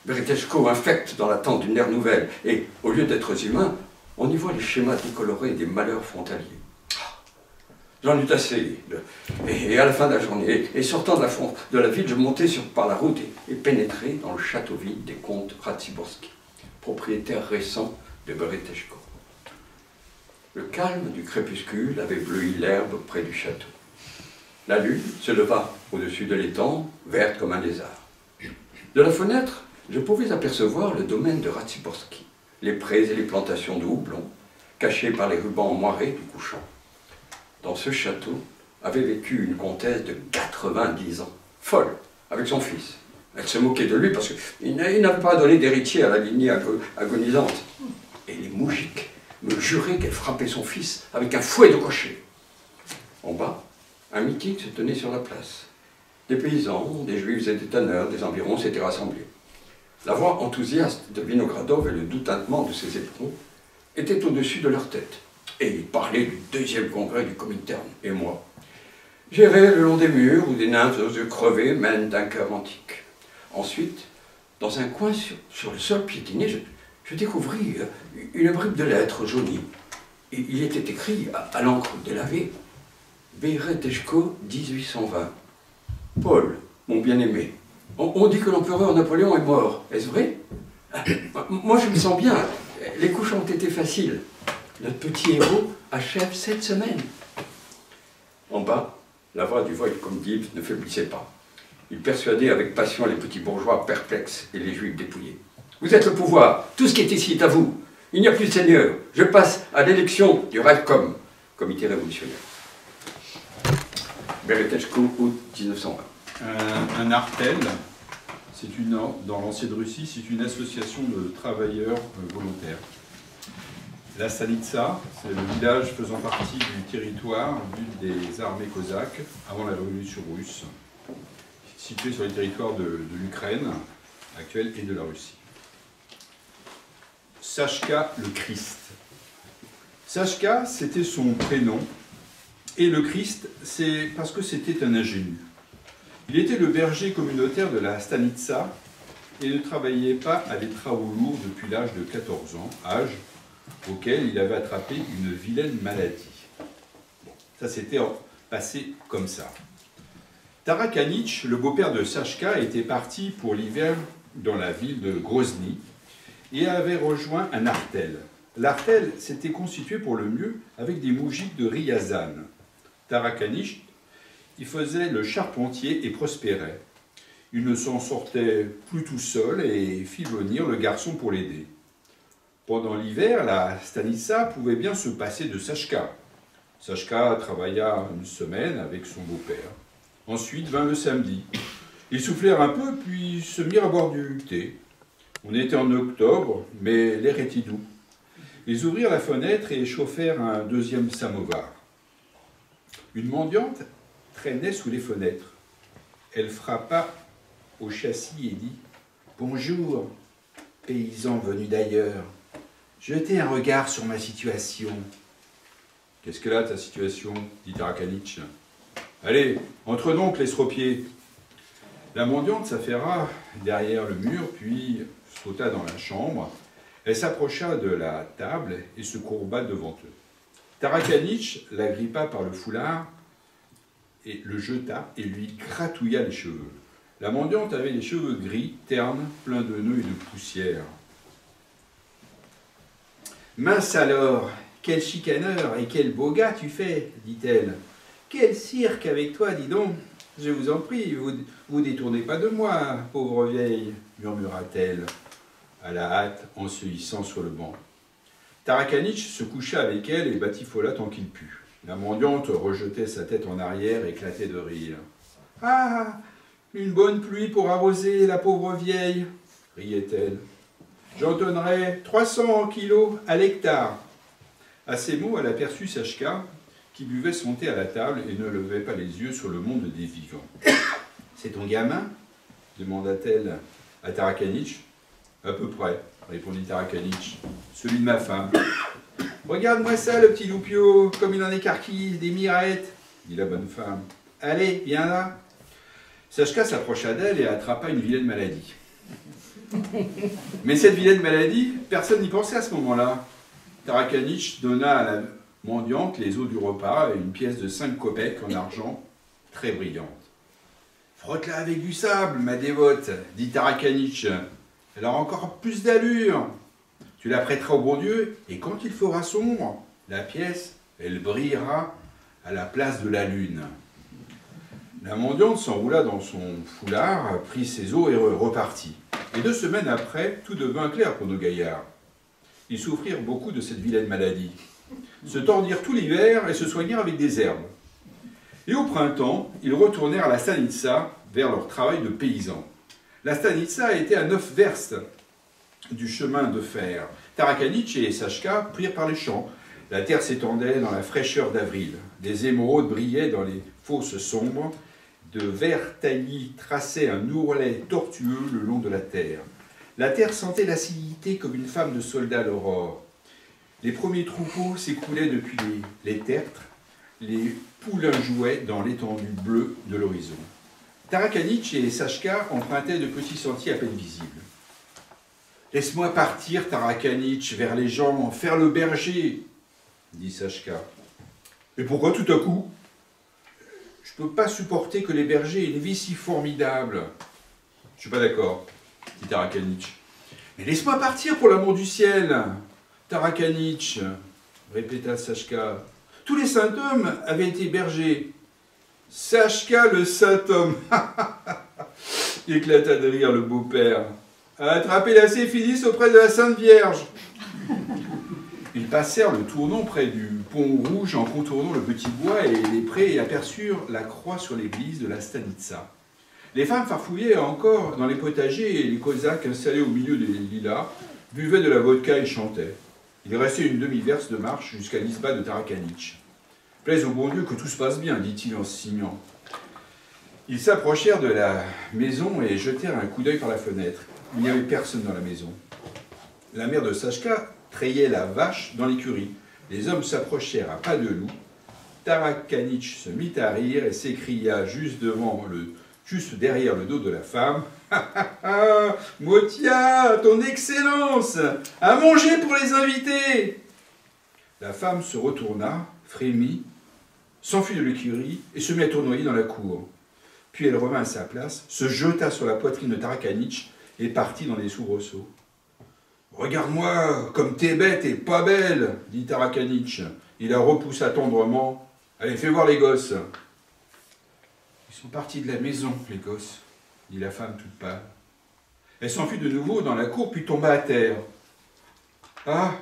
Speaker 1: Bereteshko infecte dans l'attente d'une ère nouvelle, et au lieu d'êtres humains, on y voit les schémas décolorés des malheurs frontaliers. J'en eus assez. Et à la fin de la journée, et sortant de la ville, je montais par la route et pénétrais dans le château vide des comtes Ratsiborski, propriétaire récent de Bereteshko. Le calme du crépuscule avait bleui l'herbe près du château. La lune se leva au-dessus de l'étang, verte comme un lézard. De la fenêtre, je pouvais apercevoir le domaine de Ratsiborski, les prés et les plantations de houblon, cachés par les rubans moirés du couchant. Dans ce château avait vécu une comtesse de 90 ans, folle, avec son fils. Elle se moquait de lui parce qu'il n'avait pas donné d'héritier à la lignée agonisante. Et les moujiks me juraient qu'elle frappait son fils avec un fouet de cocher. En bas, un meeting se tenait sur la place. Des paysans, des juifs et des tanneurs des environs s'étaient rassemblés. La voix enthousiaste de Vinogradov et le doux tintement de ses éperons étaient au-dessus de leur tête. Et ils parlaient du deuxième congrès du Comintern, et moi. J'errais le long des murs où des nymphes aux yeux crevés mènent un cœur antique. Ensuite, dans un coin sur le sol piétiné, je découvris une bribe de lettres jaunies. Et il était écrit à l'encre délavée Bereteshko 1820. Paul, mon bien-aimé, on dit que l'empereur Napoléon est mort. Est-ce vrai? Moi, je me sens bien. Les couches ont été faciles. Notre petit héros achève cette semaine. En bas, la voix du Voïtkomdiv ne faiblissait pas. Il persuadait avec passion les petits bourgeois perplexes et les juifs dépouillés. Vous êtes le pouvoir, tout ce qui est ici est à vous. Il n'y a plus de seigneur. Je passe à l'élection du Rajkom, comité révolutionnaire. Bereteshko, août 1920.
Speaker 2: Un artel, dans l'ancienne Russie, c'est une association de travailleurs volontaires. La Stanitsa, c'est le village faisant partie du territoire des armées cosaques avant la révolution russe, situé sur les territoires de l'Ukraine actuelle et de la Russie. Sachka le Christ. Sachka, c'était son prénom, et le Christ, c'est parce que c'était un ingénu. Il était le berger communautaire de la Stanitsa et ne travaillait pas à des travaux lourds depuis l'âge de 14 ans, âge auquel il avait attrapé une vilaine maladie. Bon, ça s'était passé comme ça. Tarakanich, le beau-père de Sachka, était parti pour l'hiver dans la ville de Grozny et avait rejoint un artel. L'artel s'était constitué pour le mieux avec des moujiks de Ryazan. Tarakanich, il faisait le charpentier et prospérait. Il ne s'en sortait plus tout seul et fit venir le garçon pour l'aider. Pendant l'hiver, la Stanitsa pouvait bien se passer de Sachka. Sachka travailla une semaine avec son beau-père. Ensuite vint le samedi. Ils soufflèrent un peu, puis se mirent à boire du thé. On était en octobre, mais l'air était doux. Ils ouvrirent la fenêtre et chauffèrent un deuxième samovar. Une mendiante traînait sous les fenêtres. Elle frappa au châssis et dit « Bonjour, paysan venu d'ailleurs. Jetez un regard sur ma situation. »« Qu'est-ce qu'elle a, ta situation ?» dit Tarakanich. « Allez, entre donc, l'estropié. » La mendiante s'affaira derrière le mur, puis sauta dans la chambre. Elle s'approcha de la table et se courba devant eux. Tarakanich l'agrippa par le foulard et le jeta et lui gratouilla les cheveux. La mendiante avait les cheveux gris, ternes, pleins de nœuds et de poussière. « Mince alors, quel chicaneur et quel beau gars tu fais, dit-elle. Quel cirque avec toi, dis donc. Je vous en prie, vous détournez pas de moi, pauvre vieille, murmura-t-elle, à la hâte, en se hissant sur le banc. Tarakanich se coucha avec elle et batifola tant qu'il put. La mendiante rejetait sa tête en arrière et éclatait de rire. « Ah, une bonne pluie pour arroser la pauvre vieille, riait-elle. J'en donnerai 300 kilos à l'hectare. » À ces mots, elle aperçut Sachka, qui buvait son thé à la table et ne levait pas les yeux sur le monde des vivants. « C'est ton gamin ?» demanda-t-elle à Tarakanich. « À peu près, » répondit Tarakanich. « Celui de ma femme. »« Regarde-moi ça, le petit loupio, comme il en écarquille des mirettes, » dit la bonne femme. Allez, viens là. Sachka s'approcha d'elle et attrapa une vilaine maladie. Mais cette vilaine maladie, personne n'y pensait à ce moment-là. Tarakanich donna à la mendiante les os du repas et une pièce de 5 kopecks en argent très brillante. « Frotte-la avec du sable, ma dévote, dit Tarakanich. Elle aura encore plus d'allure. Tu la prêteras au bon Dieu, et quand il fera sombre, la pièce, elle brillera à la place de la lune. » La mendiante s'enroula dans son foulard, prit ses os et repartit. Et 2 semaines après, tout devint clair pour nos gaillards. Ils souffrirent beaucoup de cette vilaine maladie, se tordirent tout l'hiver et se soignèrent avec des herbes. Et au printemps, ils retournèrent à la stanitsa vers leur travail de paysans. La stanitsa était à 9 verstes du chemin de fer. Tarakanich et Sachka prirent par les champs. La terre s'étendait dans la fraîcheur d'avril. Des émeraudes brillaient dans les fosses sombres. De verts taillis traçaient un ourlet tortueux le long de la terre. La terre sentait l'acidité comme une femme de soldat à l'aurore. Les premiers troupeaux s'écoulaient depuis les tertres. Les poulains jouaient dans l'étendue bleue de l'horizon. Tarakanich et Sachka empruntaient de petits sentiers à peine visibles. « Laisse-moi partir, Tarakanich, vers les gens, faire le berger, » dit Sachka. « Et pourquoi tout à coup ? Je ne peux pas supporter que les bergers aient une vie si formidable. »« Je suis pas d'accord, » dit Tarakanich. « Mais laisse-moi partir pour l'amour du ciel, Tarakanich, » répéta Sachka. « Tous les saints hommes avaient été bergers. »« Sachka, le saint homme !» éclata de rire le beau-père. « À attraper la syphilis auprès de la Sainte Vierge !» Ils passèrent le tournant près du pont rouge en contournant le petit bois et les prés et aperçurent la croix sur l'église de la stanitsa. Les femmes farfouillaient encore dans les potagers et les cosaques installés au milieu des lilas buvaient de la vodka et chantaient. Il restait une demi-verse de marche jusqu'à l'isba de Tarakanich. « Plaise au bon Dieu que tout se passe bien, dit-il en signant. Ils s'approchèrent de la maison et jetèrent un coup d'œil par la fenêtre. Il n'y avait personne dans la maison. La mère de Sachka trayait la vache dans l'écurie. Les hommes s'approchèrent à pas de loup. Tarakanich se mit à rire et s'écria juste derrière le dos de la femme. « Motia, ton excellence, à manger pour les invités !» La femme se retourna, frémit, s'enfuit de l'écurie et se mit à tournoyer dans la cour. Puis elle revint à sa place, se jeta sur la poitrine de Tarakanich et partit dans les soubresauts. « Regarde-moi, comme t'es bête et pas belle, dit Tarakanich. Il la repoussa tendrement. « Allez, fais voir les gosses. »« Ils sont partis de la maison, les gosses, dit la femme toute pâle. Elle s'enfuit de nouveau dans la cour, puis tomba à terre. « Ah,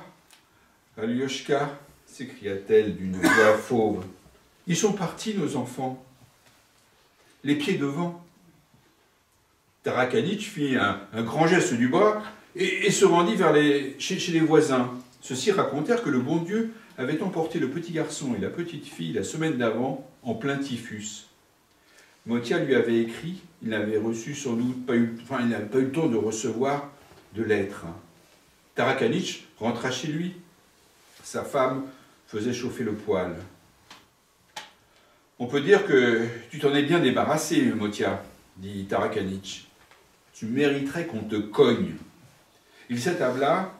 Speaker 2: Alioshka, s'écria-t-elle d'une voix fauve. Ils sont partis, nos enfants. Les pieds devant. » Tarakanich fit un grand geste du bras et se rendit chez les voisins. Ceux-ci racontèrent que le bon Dieu avait emporté le petit garçon et la petite fille la semaine d'avant en plein typhus. Motia lui avait écrit, il n'avait reçu sans doute il n'avait pas eu le temps de recevoir de lettres. Tarakanich rentra chez lui. Sa femme faisait chauffer le poêle. « On peut dire que tu t'en es bien débarrassé, Motia, dit Tarakanich. Tu mériterais qu'on te cogne. » Il s'attabla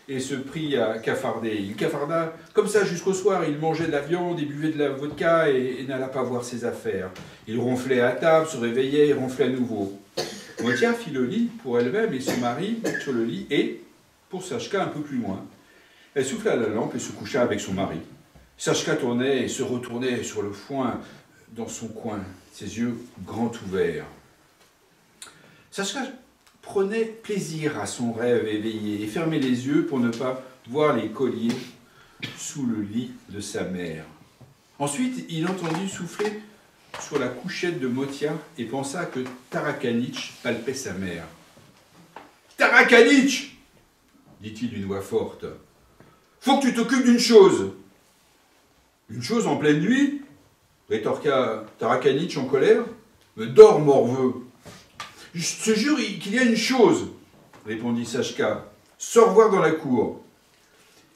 Speaker 2: et se prit à cafarder. Il cafarda comme ça jusqu'au soir. Il mangeait de la viande et buvait de la vodka et n'alla pas voir ses affaires. Il ronflait à table, se réveillait et ronflait à nouveau. Motia fit le lit pour elle-même et son mari sur le lit et, pour Sachka, un peu plus loin. Elle souffla la lampe et se coucha avec son mari. Sachka tournait et se retournait sur le foin dans son coin, ses yeux grands ouverts. Sachka prenait plaisir à son rêve éveillé et fermait les yeux pour ne pas voir les colliers sous le lit de sa mère. Ensuite, il entendit souffler sur la couchette de Motia et pensa que Tarakanich palpait sa mère. « Tarakanich !» dit-il d'une voix forte. « Faut que tu t'occupes d'une chose. »« Une chose en pleine nuit ?» rétorqua Tarakanich en colère. « Me dors, morveux !»« Je te jure qu'il y a une chose, » répondit Sachka. « Sors voir dans la cour. »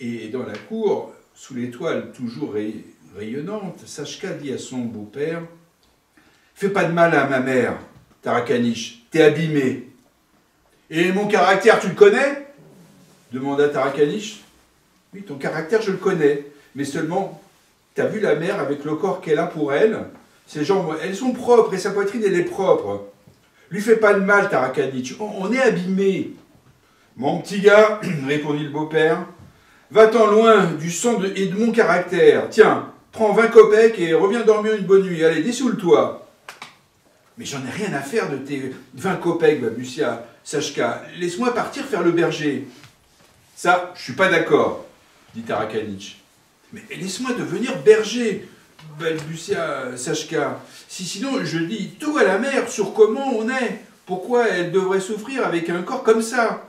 Speaker 2: Et dans la cour, sous l'étoile toujours rayonnante, Sachka dit à son beau-père, Fais pas de mal à ma mère, Tarakaniche, t'es abîmé. Et mon caractère, tu le connais? Demanda Tarakaniche. Oui, ton caractère, je le connais, mais seulement, t'as vu la mère avec le corps qu'elle a pour elle? Ces jambes, elles sont propres et sa poitrine, elle est propre. Lui fais pas de mal, Tarakaniche, on est abîmé. Mon petit gars, répondit le beau-père, va-t'en loin du sang et de mon caractère. Tiens, prends 20 kopecks et reviens dormir une bonne nuit. Allez, dessoule-toi. Mais j'en ai rien à faire de tes 20 kopecks, balbutia Sachka. Laisse-moi partir faire le berger. Ça, je suis pas d'accord, dit Tarakaniche. Mais laisse-moi devenir berger, balbutia Sachka. Sinon, je dis tout à la mère sur comment on est. Pourquoi elle devrait souffrir avec un corps comme ça?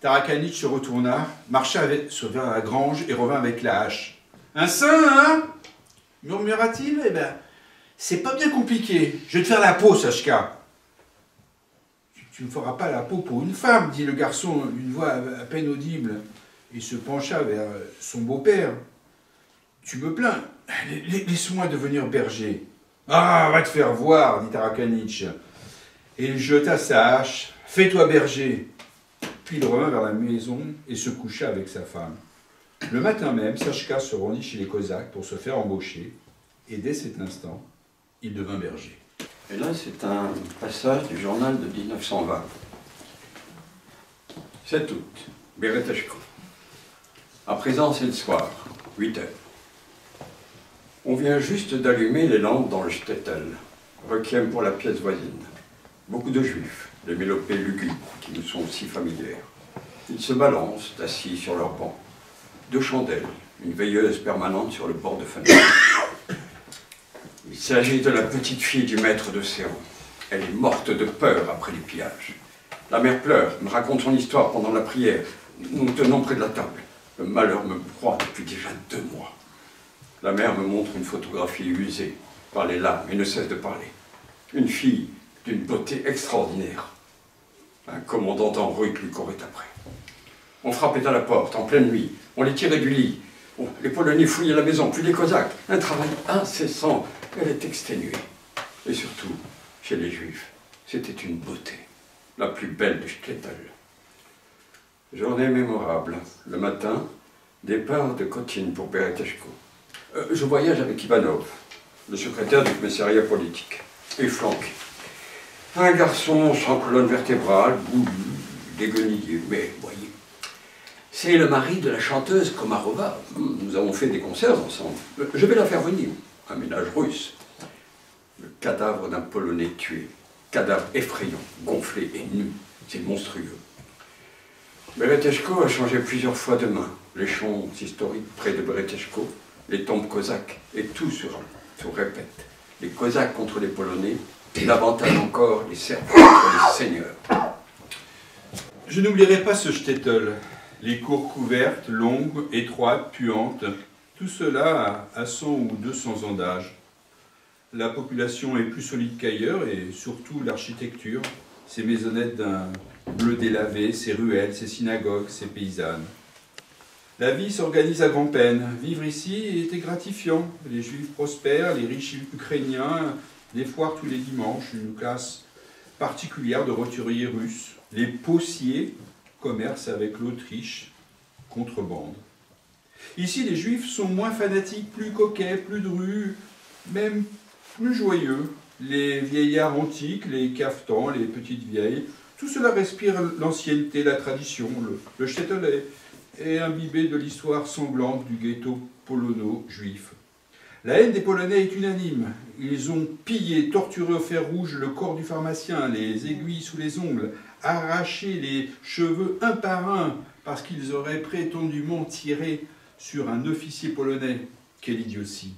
Speaker 2: Tarakaniche se retourna, marcha vers la grange et revint avec la hache. Un sein, hein? Murmura-t-il. Eh ben, c'est pas bien compliqué. Je vais te faire la peau, Sachka. Tu ne me feras pas la peau pour une femme, dit le garçon d'une voix à peine audible, et se pencha vers son beau-père. Tu me plains? Laisse-moi devenir berger. Ah, va te faire voir, dit Tarakaniche. Et il jeta sa hache. Fais-toi berger. Puis il revint vers la maison et se coucha avec sa femme. Le matin même, Sachka se rendit chez les Cosaques pour se faire embaucher, et dès cet instant, il devint berger.
Speaker 1: Et là, c'est un passage du journal de 1920. 7 août, Bereteshko. À présent, c'est le soir, 8 heures. On vient juste d'allumer les lampes dans le shtetl, requiem pour la pièce voisine. Beaucoup de juifs, des mélopées lugubres qui nous sont si familières. Ils se balancent, assis sur leur banc. 2 chandelles, une veilleuse permanente sur le bord de fenêtre. Il s'agit de la petite fille du maître de Céron. Elle est morte de peur après les pillages. La mère pleure, me raconte son histoire pendant la prière. Nous tenons près de la table. Le malheur me broie depuis déjà 2 mois. La mère me montre une photographie usée par les larmes et ne cesse de parler. Une fille d'une beauté extraordinaire. Un commandant en rude lui courait après. On frappait à la porte en pleine nuit. On les tirait du lit. Oh, les Polonais fouillaient la maison, puis les Cosaques. Un travail incessant. Elle est exténuée. Et surtout, chez les Juifs, c'était une beauté. La plus belle du shtetl. Journée mémorable. Le matin, départ de Kotin pour Bereteshko. Je voyage avec Ivanov, le secrétaire du commissariat politique, et flanqué. Un garçon sans colonne vertébrale, goulu, déguenillé, mais voyez. C'est le mari de la chanteuse Komarova. Nous avons fait des concerts ensemble. Je vais la faire venir. Un ménage russe. Le cadavre d'un Polonais tué. Cadavre effrayant, gonflé et nu. C'est monstrueux. Bereteshko a changé plusieurs fois de main. Les champs historiques près de Bereteshko, les tombes cosaques, et tout se répète. Les Cosaques contre les Polonais, et davantage encore les Serbes contre les seigneurs.
Speaker 2: Je n'oublierai pas ce shtetl. Les cours couvertes, longues, étroites, puantes, tout cela a 100 ou 200 ans d'âge. La population est plus solide qu'ailleurs, et surtout l'architecture, ces maisonnettes d'un bleu délavé, ces ruelles, ces synagogues, ces paysannes. La vie s'organise à grand-peine. Vivre ici était gratifiant. Les Juifs prospèrent, les riches Ukrainiens, des foires tous les dimanches, une classe particulière de roturiers russes. Les possiers commercent avec l'Autriche, contrebande. Ici, les Juifs sont moins fanatiques, plus coquets, plus drus, même plus joyeux. Les vieillards antiques, les caftans, les petites vieilles, tout cela respire l'ancienneté, la tradition. Le shtetl est imbibé de l'histoire sanglante du ghetto polono-juif. La haine des Polonais est unanime. Ils ont pillé, torturé au fer rouge le corps du pharmacien, les aiguilles sous les ongles, arraché les cheveux un par un parce qu'ils auraient prétendument tiré sur un officier polonais. Quelle idiotie!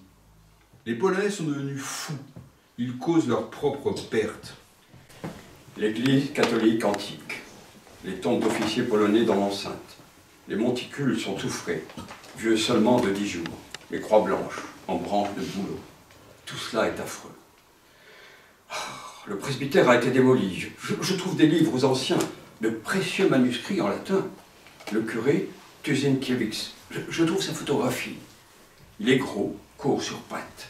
Speaker 2: Les Polonais sont devenus fous. Ils causent leur propre perte.
Speaker 1: L'église catholique antique. Les tombes d'officiers polonais dans l'enceinte. Les monticules sont tout frais, vieux seulement de 10 jours. Les croix blanches, en branches de bouleau. Tout cela est affreux. Le presbytère a été démoli. Je trouve des livres anciens, de précieux manuscrits en latin. Le curé, Tuzinkiewicz, je trouve sa photographie. Il est gros, court sur pattes.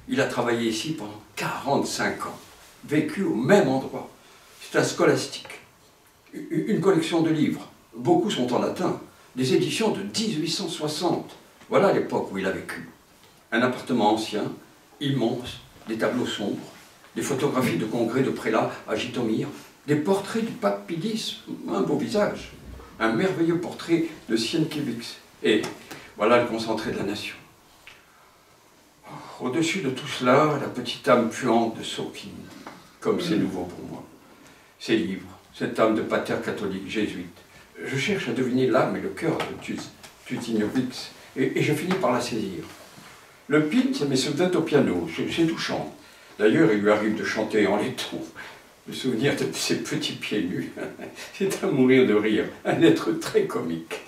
Speaker 1: Il a travaillé ici pendant 45 ans, vécu au même endroit. C'est un scolastique. Une collection de livres, beaucoup sont en latin, des éditions de 1860. Voilà l'époque où il a vécu. Un appartement ancien, immense, des tableaux sombres, des photographies de congrès de prélats à Jytomyr, des portraits du pape Pie X, un beau visage, un merveilleux portrait de Sienkiewicz. Et voilà le concentré de la nation. Au-dessus de tout cela, la petite âme puante de Sokhin, comme c'est nouveau pour moi. Ses livres, cette âme de pater catholique jésuite. Je cherche à deviner l'âme et le cœur de Tuzinowicz, et je finis par la saisir. Le Pint me souvient au piano, c'est touchant. D'ailleurs, il lui arrive de chanter en laiton. Le souvenir de ses petits pieds nus, c'est à mourir de rire, un être très comique.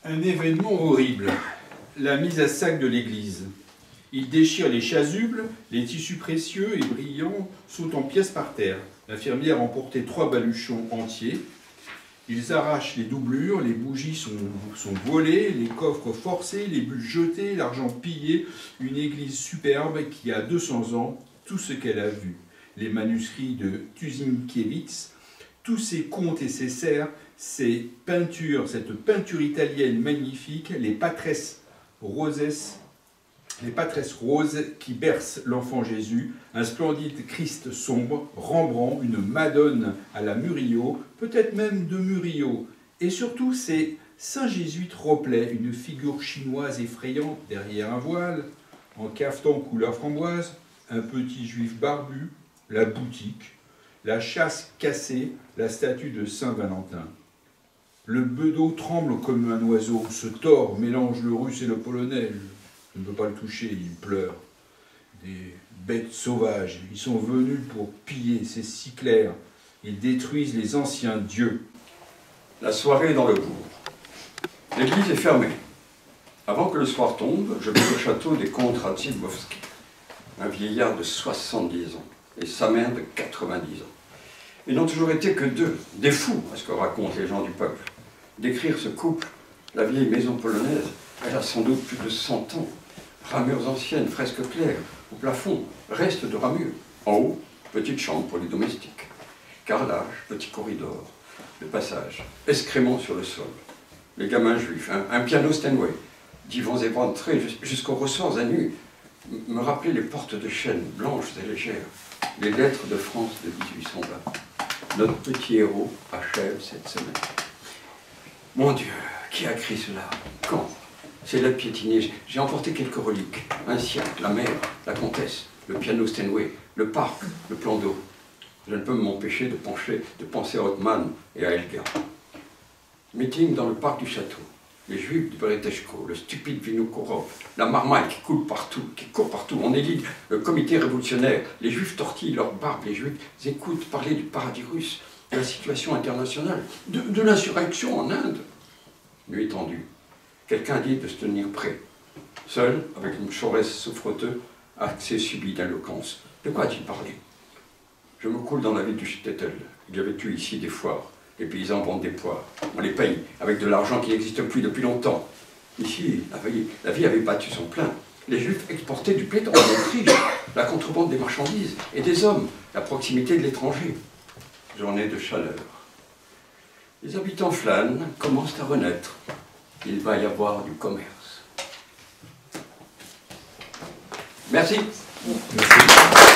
Speaker 2: Un événement horrible, la mise à sac de l'église. Il déchire les chasubles, les tissus précieux et brillants sautent en pièces par terre. L'infirmière a emporté 3 baluchons entiers. Ils arrachent les doublures, les bougies sont volées, les coffres forcés, les bulles jetées, l'argent pillé. Une église superbe qui a 200 ans, tout ce qu'elle a vu. Les manuscrits de Tuzinkiewicz, tous ses contes et ses serres, ces peintures, cette peinture italienne magnifique, les patresses roses qui bercent l'enfant Jésus, un splendide Christ sombre, Rembrandt, une Madone à la Murillo, peut-être même de Murillo, et surtout ces saints jésuites Ropley, une figure chinoise effrayante derrière un voile, en cafetan couleur framboise, un petit juif barbu, la boutique, la chasse cassée, la statue de Saint-Valentin. Le bedeau tremble comme un oiseau, se tord, mélange le russe et le polonais. Je ne peux pas le toucher, il pleure. Des bêtes sauvages, ils sont venus pour piller, c'est si clair. Ils détruisent les anciens dieux.
Speaker 1: La soirée est dans le bourg. L'église est fermée. Avant que le soir tombe, je vais au château des comtes Radziborski, un vieillard de 70 ans, et sa mère de 90 ans. Ils n'ont toujours été que 2, des fous, à ce que racontent les gens du peuple. Décrire ce couple, la vieille maison polonaise, elle a sans doute plus de 100 ans. Ramures anciennes, fresques claires, au plafond, restes de ramures. En haut, petite chambre pour les domestiques. Carrelage, petit corridor, le passage, excréments sur le sol. Les gamins juifs, un piano Steinway, divans éventrés jusqu'aux ressorts à nu, me rappelaient les portes de chêne blanches et légères, les lettres de France de 1820. Notre petit héros achève cette semaine. Mon Dieu, qui a écrit cela? Quand? C'est là piétiné. J'ai emporté quelques reliques. Un siècle, la mère, la comtesse, le piano Steinway, le parc, le plan d'eau. Je ne peux m'empêcher de penser à Othman et à Elga. Meeting dans le parc du château. Les juifs du Bereteshko, le stupide Vinokourov, la marmaille qui court partout. On élite le comité révolutionnaire. Les juifs tortillent leurs barbes. Les juifs écoutent parler du paradis russe, de la situation internationale, de l'insurrection en Inde. Nuit tendue. Quelqu'un dit de se tenir prêt. Seul, avec une Jaurès souffreteux, accès subit d'éloquence. De quoi a-t-il parlé? Je me coule dans la ville du Shtetl. Il y avait eu ici des foires. Les paysans vendent des poires. On les paye avec de l'argent qui n'existe plus depuis longtemps. Ici, la vie avait battu son plein. Les Juifs exportaient du pétrole en Autriche, la contrebande des marchandises et des hommes, la proximité de l'étranger. Journée de chaleur. Les habitants flânent, commencent à renaître. Il va y avoir du commerce. Merci.
Speaker 2: Merci.